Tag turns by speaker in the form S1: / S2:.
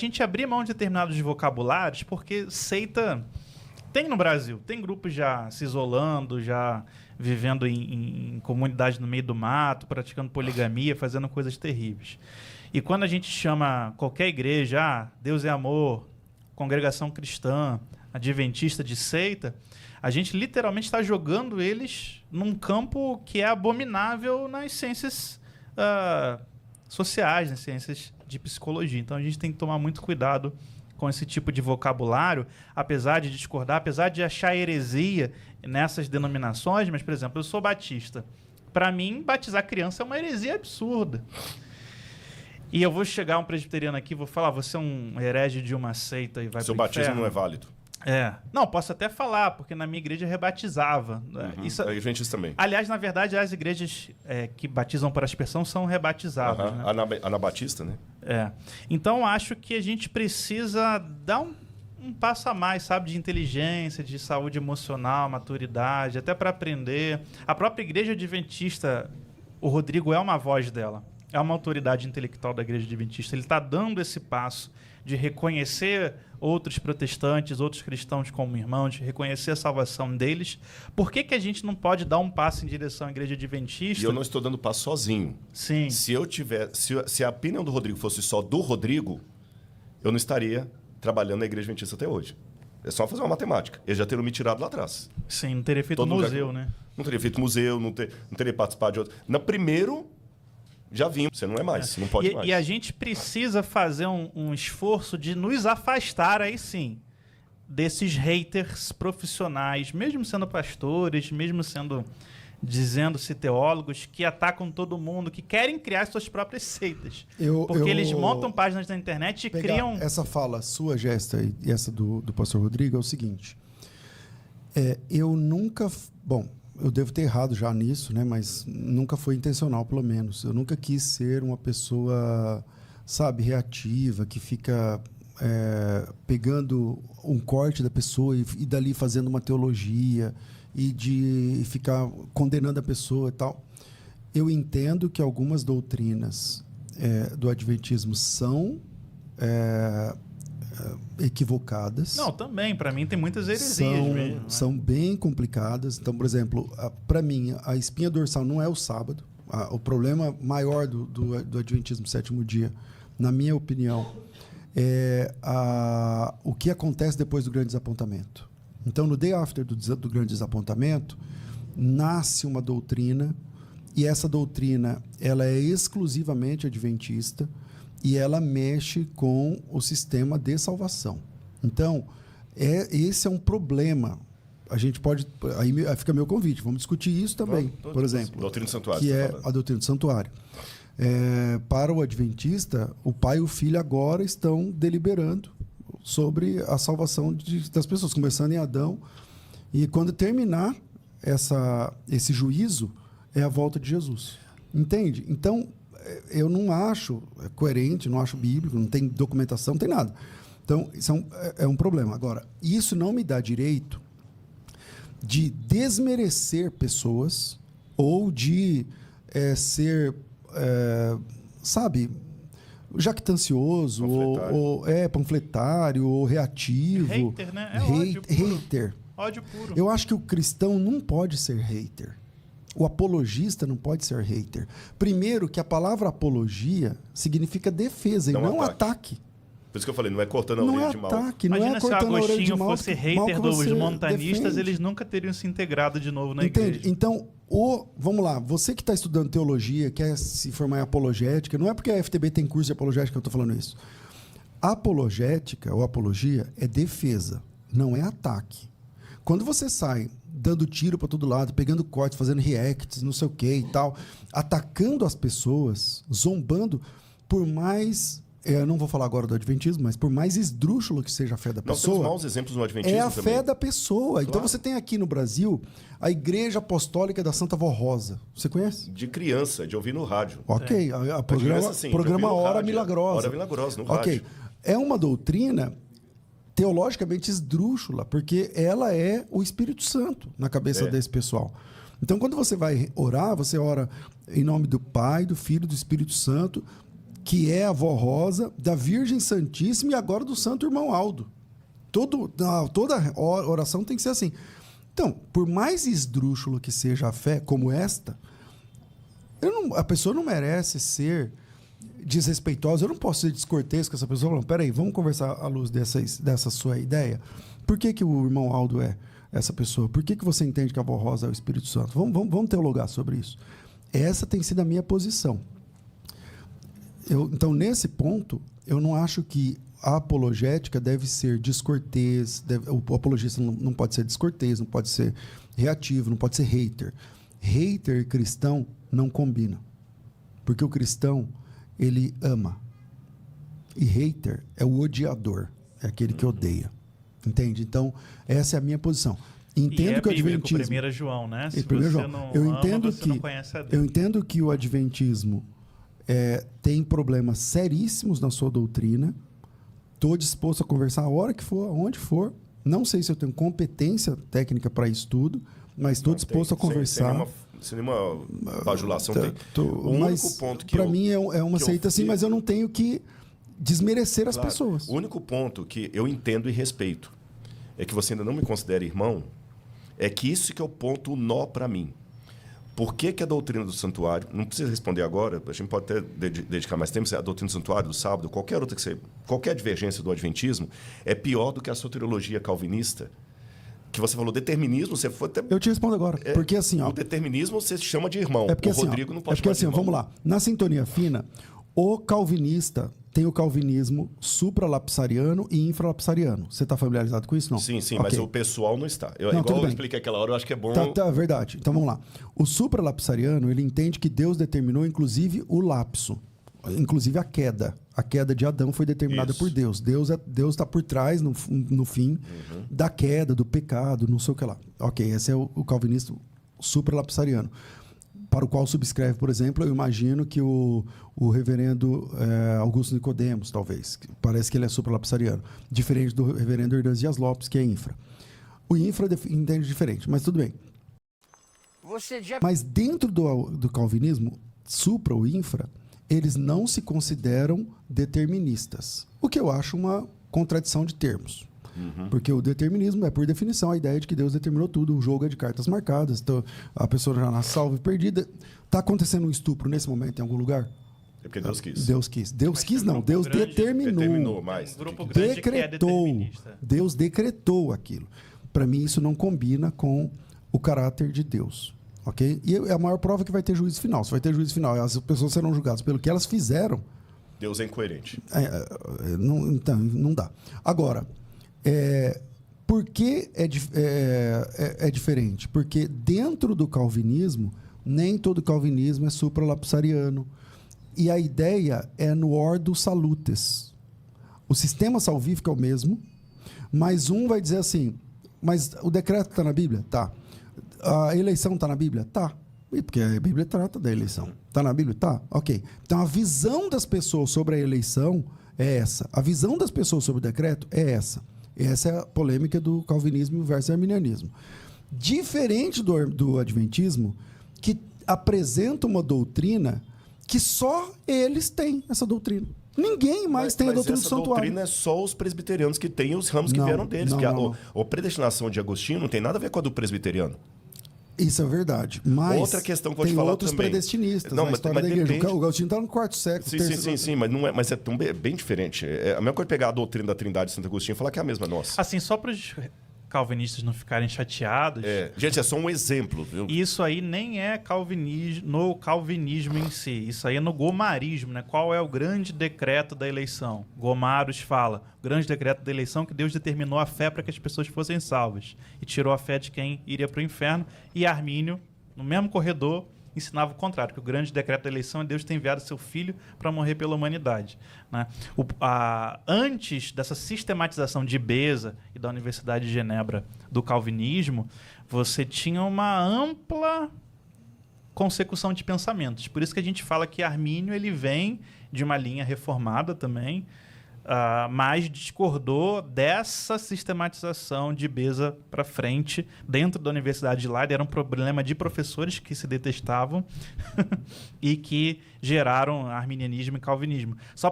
S1: gente abrir mão de determinados vocabulários, porque seita tem no Brasil. Tem grupos já se isolando, já vivendo em comunidade no meio do mato, praticando poligamia, fazendo coisas terríveis. E quando a gente chama qualquer igreja, Deus é amor, congregação cristã, adventista de seita, a gente literalmente está jogando eles num campo que é abominável nas ciências sociais, nas ciências de psicologia. Então a gente tem que tomar muito cuidado com esse tipo de vocabulário, apesar de discordar, apesar de achar heresia nessas denominações. Mas, por exemplo, eu sou batista. Para mim, batizar criança é uma heresia absurda. E eu vou chegar a um presbiteriano aqui e vou falar, você é um herege de uma seita e vai
S2: Seu
S1: pro
S2: batismo
S1: inferno.
S2: não é válido.
S1: Não, posso até falar, porque na minha igreja rebatizava. Isso,
S2: A gente também.
S1: aliás, na verdade, as igrejas que batizam por aspersão são rebatizadas. Né?
S2: Anabatista, né?
S1: Então, acho que a gente precisa dar um passo a mais, sabe? De inteligência, de saúde emocional, maturidade, até para aprender. A própria igreja adventista, o Rodrigo é uma voz dela. É uma autoridade intelectual da igreja adventista. Ele está dando esse passo de reconhecer outros protestantes, outros cristãos como irmãos, de reconhecer a salvação deles. Por que a gente não pode dar um passo em direção à igreja adventista?
S2: E eu não estou dando passo sozinho.
S1: Sim.
S2: Se a opinião do Rodrigo fosse só do Rodrigo, eu não estaria trabalhando na igreja adventista até hoje. É só fazer uma matemática. Eles já teriam me tirado lá atrás.
S1: Sim, não teria feito museu, né?
S2: Não teria feito museu, não teria participado de outro. No primeiro, já vimos. Você não é mais, não pode mais.
S1: E a gente precisa fazer um esforço de nos afastar, aí sim, desses haters profissionais, mesmo sendo pastores, mesmo dizendo-se teólogos, que atacam todo mundo, que querem criar suas próprias seitas. Porque eles montam páginas na internet e criam...
S3: Essa fala sua, Gesta, e essa do pastor Rodrigo é o seguinte. Eu nunca... Bom, eu devo ter errado já nisso, né? Mas nunca foi intencional, pelo menos. Eu nunca quis ser uma pessoa, sabe, reativa, que fica pegando um corte da pessoa e dali fazendo uma teologia e de ficar condenando a pessoa e tal. Eu entendo que algumas doutrinas do adventismo são equivocadas.
S1: Não, também. Para mim tem muitas heresias mesmo.
S3: São bem complicadas. Então, por exemplo, para mim, a espinha dorsal não é o sábado. O problema maior do adventismo sétimo dia, na minha opinião, é o que acontece depois do grande desapontamento. Então, no day after do grande desapontamento, nasce uma doutrina, e essa doutrina ela é exclusivamente adventista, e ela mexe com o sistema de salvação. Então, esse é um problema. A gente pode... Aí fica meu convite. Vamos discutir isso também, por exemplo.
S2: Doutrina do santuário.
S3: Que é a doutrina do santuário. Para o adventista, o pai e o filho agora estão deliberando sobre a salvação das pessoas, começando em Adão. E quando terminar esse juízo, é a volta de Jesus. Entende? Então, eu não acho coerente, não acho bíblico, não tem documentação, não tem nada. Então, isso é um problema. Agora, isso não me dá direito de desmerecer pessoas ou de ser, sabe, jactancioso, panfletário, ou reativo.
S1: Hater, né? Ódio puro.
S3: Hater.
S1: Ódio puro.
S3: Eu acho que o cristão não pode ser hater. O apologista não pode ser hater. Primeiro, que a palavra apologia significa defesa e não ataque.
S2: Por isso que eu falei, não é cortando a orelha de mal.
S1: Imagina se o Agostinho fosse
S3: mal
S1: hater dos montanistas,
S3: defende.
S1: eles nunca teriam se integrado de novo na igreja.
S3: Então, vamos lá, você que está estudando teologia, quer se formar em apologética, não é porque a FTB tem curso de apologética que eu estou falando isso. Apologética ou apologia é defesa, não é ataque. Quando você sai dando tiro para todo lado, pegando cortes, fazendo reacts, não sei o que e tal, atacando as pessoas, zombando, por mais... Eu não vou falar agora do adventismo, mas por mais esdrúxulo que seja a fé da pessoa...
S2: Nós temos maus exemplos no adventismo
S3: é a
S2: também.
S3: fé da pessoa. Claro. Então você tem aqui no Brasil a Igreja Apostólica da Santa Vó Rosa. Você conhece?
S2: De criança, de ouvir no rádio.
S3: Ok. Programa Hora Milagrosa.
S2: Hora Milagrosa, no
S3: rádio.
S2: Ok.
S3: É uma doutrina teologicamente esdrúxula, porque ela é o Espírito Santo na cabeça desse pessoal. Então, quando você vai orar, você ora em nome do Pai, do Filho e do Espírito Santo, que é a avó Rosa, da Virgem Santíssima e agora do Santo Irmão Aldo. Toda oração tem que ser assim. Então, por mais esdrúxulo que seja a fé, como esta, a pessoa não merece ser desrespeitosa. Eu não posso ser descortês com essa pessoa falando, peraí, vamos conversar à luz dessa sua ideia. Por que o irmão Aldo é essa pessoa? Por que você entende que a avó Rosa é o Espírito Santo? Vamos teologar sobre isso. Essa tem sido a minha posição. Então, nesse ponto, eu não acho que a apologética deve ser descortês, o apologista não pode ser descortês, não pode ser reativo, não pode ser hater. Hater e cristão não combina. Porque o cristão, ele ama. E hater é o odiador, é aquele que odeia. Entende? Então, essa é a minha posição. Entendo que o adventismo...
S1: 1 João, né? Se
S3: você
S1: João. Não ama, você não conhece a Deus.
S3: Eu entendo que o adventismo tem problemas seríssimos na sua doutrina. Estou disposto a conversar a hora que for, aonde for. Não sei se eu tenho competência técnica para isso tudo, mas estou disposto a conversar.
S2: Sem nenhuma bajulação. O único ponto que
S3: para mim é uma seita assim, mas eu não tenho que desmerecer as pessoas.
S2: O único ponto que eu entendo e respeito é que você ainda não me considera irmão, é que isso que é o ponto nó para mim. Por que a doutrina do santuário, não precisa responder agora, a gente pode até dedicar mais tempo, a doutrina do santuário, do sábado, qualquer divergência do adventismo, é pior do que a soteriologia calvinista, que você falou determinismo, você foi até...
S3: Eu te respondo agora, porque assim...
S2: O determinismo você chama de irmão,
S3: o
S2: Rodrigo não pode
S3: chamar de irmão. Vamos lá, na sintonia fina, o calvinista tem o calvinismo supralapsariano e infralapsariano. Você está familiarizado com isso, não?
S2: Sim, okay. Mas o pessoal não está. Igual eu expliquei aquela hora, eu acho que é bom...
S3: Tá, verdade. Então, vamos lá. O supralapsariano, ele entende que Deus determinou, inclusive, o lapso. Inclusive, a queda. A queda de Adão foi determinada por Deus. Deus está por trás, no fim, da queda, do pecado, não sei o que lá. Ok, esse é o calvinismo supralapsariano. Para o qual subscreve, por exemplo, eu imagino que o reverendo Augusto Nicodemos, talvez. Parece que ele é supralapsariano. Diferente do reverendo Hernandes Dias Lopes, que é infra. O infra entende diferente, mas tudo bem. Mas dentro do calvinismo, supra ou infra, eles não se consideram deterministas. O que eu acho uma contradição de termos. Porque o determinismo é, por definição, a ideia de que Deus determinou tudo. O jogo é de cartas marcadas. Então, a pessoa já nasce salva e perdida. Está acontecendo um estupro nesse momento em algum lugar?
S2: É porque Deus quis.
S3: Deus quis. Deus quis não. Deus determinou.
S2: Mais.
S1: Um grupo grande
S3: decretou.
S1: Que é
S3: Deus decretou aquilo. Para mim, isso não combina com o caráter de Deus. Ok? E é a maior prova que vai ter juízo final. Se vai ter juízo final, as pessoas serão julgadas pelo que elas fizeram.
S2: Deus é incoerente.
S3: Então, não dá. Agora... por que é diferente? Porque dentro do calvinismo, nem todo calvinismo é supralapsariano. E a ideia é no ordo salutes. O sistema salvífico é o mesmo, mas um vai dizer assim, mas o decreto está na Bíblia? Tá. A eleição está na Bíblia? Tá. E porque a Bíblia trata da eleição. Está na Bíblia? Tá. Ok. Então, a visão das pessoas sobre a eleição é essa. A visão das pessoas sobre o decreto é essa. Essa é a polêmica do calvinismo versus arminianismo. Diferente do adventismo, que apresenta uma doutrina que só eles têm essa doutrina. Ninguém mais tem a doutrina do santuário. Essa doutrina
S2: é só os presbiterianos que têm os ramos que vieram deles. A predestinação de Agostinho não tem nada a ver com a do presbiteriano.
S3: Isso é verdade. Mas
S2: outra questão que eu vou te falar
S3: tem outros predestinistas. Não, mas da igreja. O Agostinho está no quarto século.
S2: Sim, mas é bem diferente. É a mesma coisa pegar a doutrina da Trindade de Santo Agostinho e falar que é a mesma nossa.
S1: Assim, só para os calvinistas não ficarem chateados...
S2: Gente, é só um exemplo. Viu?
S1: Isso aí nem é no calvinismo em si. Isso aí é no gomarismo, né? Qual é o grande decreto da eleição? Gomaros fala, o grande decreto da eleição que Deus determinou a fé para que as pessoas fossem salvas. E tirou a fé de quem iria para o inferno. E Armínio, no mesmo corredor, ensinava o contrário, que o grande decreto da eleição é Deus ter enviado seu filho para morrer pela humanidade. Né? Antes dessa sistematização de Beza e da Universidade de Genebra do calvinismo, você tinha uma ampla consecução de pensamentos. Por isso que a gente fala que Armínio ele vem de uma linha reformada também, mas discordou dessa sistematização de Beza para frente dentro da Universidade de Leiden. Era um problema de professores que se detestavam e que geraram arminianismo e calvinismo. Só